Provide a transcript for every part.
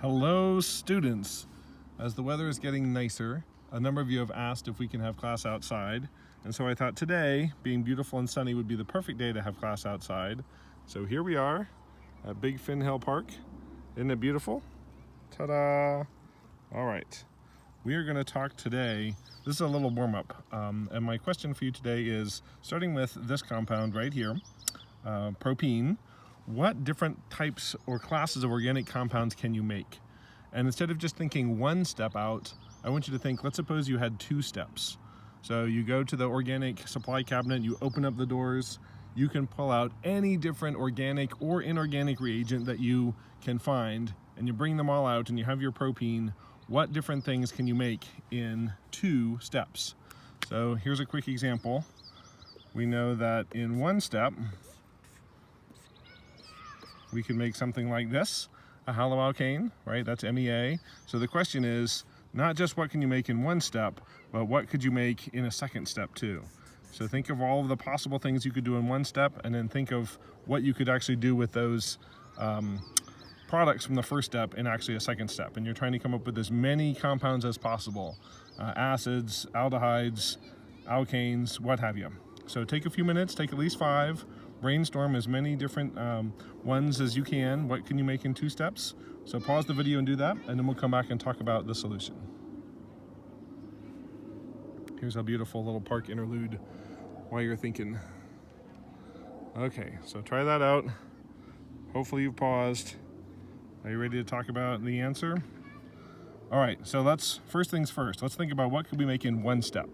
Hello students! As the weather is getting nicer, a number of you have asked if we can have class outside, and so I thought today, being beautiful and sunny, would be the perfect day to have class outside. So here we are at Big Fin Hill Park. Isn't it beautiful? Ta-da! Alright, we are going to talk today, this is a little warm-up, and my question for you today is, starting with this compound right here, propene, what different types or classes of organic compounds can you make? And instead of just thinking one step out, I want you to think, let's suppose you had 2 steps. So you go to the organic supply cabinet, you open up the doors, you can pull out any different organic or inorganic reagent that you can find, and you bring them all out and you have your propene. What different things can you make in 2 steps? So here's a quick example. We know that in 1 step, we can make something like this, a haloalkane, right? That's MEA. So the question is not just what can you make in 1 step, but what could you make in a 2nd step too? So think of all of the possible things you could do in 1 step, and then think of what you could actually do with those products from the 1st step in actually a 2nd step. And you're trying to come up with as many compounds as possible, acids, aldehydes, alkanes, what have you. So take a few minutes, take at least 5, brainstorm as many different ones as you can. What can you make in 2 steps? So pause the video and do that, and then we'll come back and talk about the solution. Here's a beautiful little park interlude while you're thinking. Okay, so try that out. Hopefully you've paused. Are you ready to talk about the answer? All right, so first things first, let's think about what could we make in 1 step,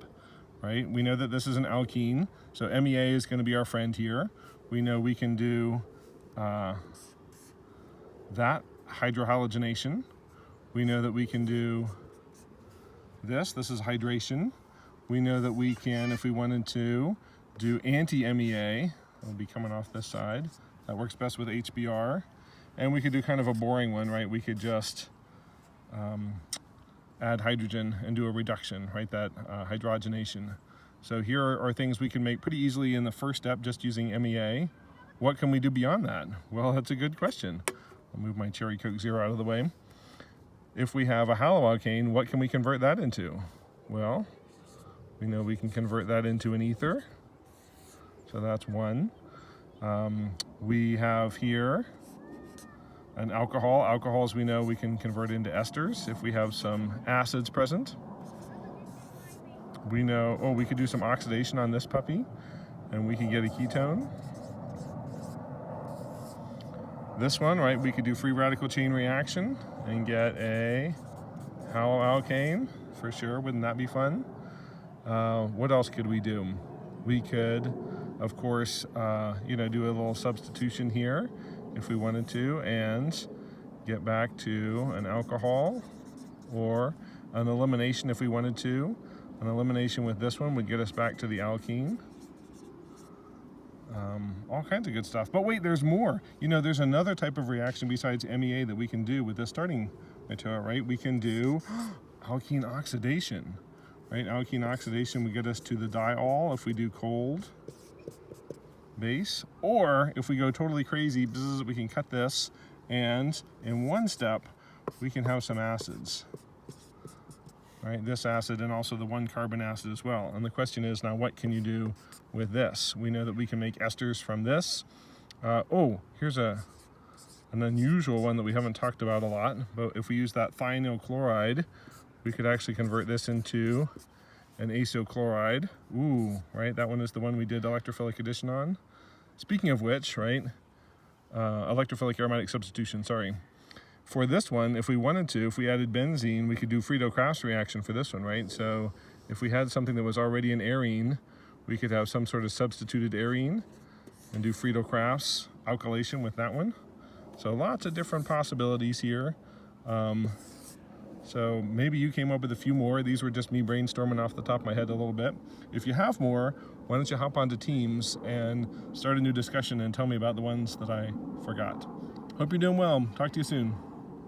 right? We know that this is an alkene, so MEA is going to be our friend here. We know we can do that, hydrohalogenation. We know that we can do this is hydration. We know that we can, if we wanted to, do anti-MEA. It'll be coming off this side. That works best with HBr. And we could do kind of a boring one, right? We could just add hydrogen and do a reduction, right? That hydrogenation. So here are things we can make pretty easily in the 1st step just using MEA. What can we do beyond that? Well, that's a good question. I'll move my Cherry Coke Zero out of the way. If we have a haloalkane, what can we convert that into? Well, we know we can convert that into an ether. So that's 1. We have here an alcohol. Alcohols we know we can convert into esters if we have some acids present. We know, we could do some oxidation on this puppy and we can get a ketone. This one, right, we could do free radical chain reaction and get a haloalkane for sure. Wouldn't that be fun? What else could we do? We could, of course, do a little substitution here if we wanted to and get back to an alcohol, or an elimination if we wanted to. An elimination with this one would get us back to the alkene. All kinds of good stuff. But wait, there's more. There's another type of reaction besides MEA that we can do with this starting material, right? We can do alkene oxidation, right? Alkene oxidation would get us to the diol if we do cold base. Or if we go totally crazy, we can cut this, and in 1 step, we can have some acids. Right, this acid and also the 1-carbon acid as well. And the question is now, what can you do with this? We know that we can make esters from this. Here's an unusual one that we haven't talked about a lot, but if we use that thionyl chloride, we could actually convert this into an acyl chloride. Right, that one is the one we did electrophilic addition on. Speaking of which, right, electrophilic aromatic substitution, sorry. For this one, if we wanted to, if we added benzene, we could do Friedel-Crafts reaction for this one, right? So if we had something that was already an arene, we could have some sort of substituted arene and do Friedel-Crafts alkylation with that one. So lots of different possibilities here. So maybe you came up with a few more. These were just me brainstorming off the top of my head a little bit. If you have more, why don't you hop onto Teams and start a new discussion and tell me about the ones that I forgot. Hope you're doing well. Talk to you soon.